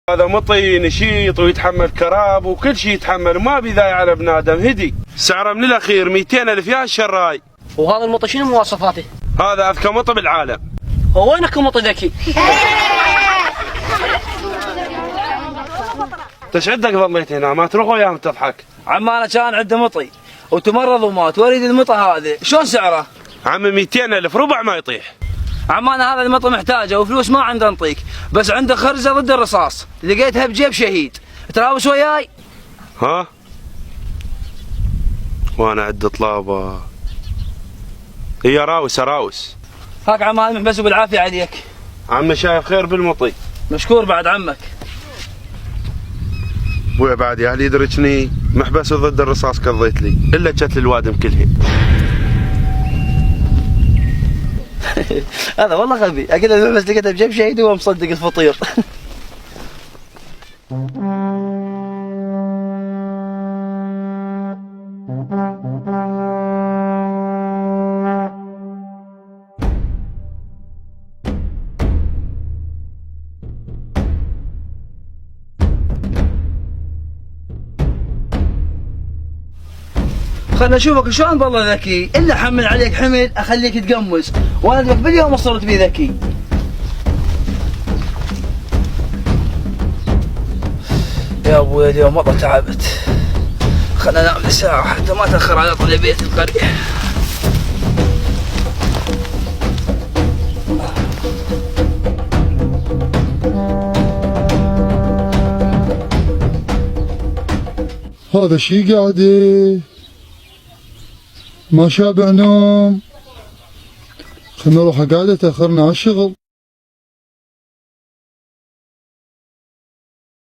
هذا مطي نشيط ويتحمل كراب وكل شيء يتحمل وما بذاي على ابن ادم. هدي سعره من الاخير 200,000 يا الشراي. وهذا المطي شنو مواصفاته؟ هذا اذكى مطي بالعالم. هو وينك مطي ذكي؟ ايش عندك ظليت هنا ما تروح وياهم تضحك؟ عم انا كان عنده مطي وتمرض ومات واريد المطي هذا، شلون سعره؟ عم 200,000 ربع ما يطيح. عم انا هذا المطي محتاجه وفلوس ما عنده نطيك، بس عنده خرزه ضد الرصاص لقيتها بجيب شهيد، تراوس وياي؟ ها؟ وانا عد طلابه. هي راوس راوس. هاك عم هذا محبس بالعافيه عليك. عم شايف خير بالمطي. مشكور بعد عمك. ابويا بعد يا اهلي يدركني محبس ضد الرصاص قضيت لي الا جت لي الوادم كلهن. هذا والله غبي، اكيد المحبس لقيته بجيب شهيد وهو مصدق الفطير. خلنا اشوفك شلون بالله ذكي، الا حمل عليك حمل اخليك تقمز، وانا ادرك باليوم صرت بي ذكي. يا ابوي اليوم والله تعبت، خلنا انام لي ساعة حتى ما تاخر على طلع بيت القرية. هذا شي قاعدة ما شابع نوم، خلنا نروح قاعدة تأخرنا على الشغل.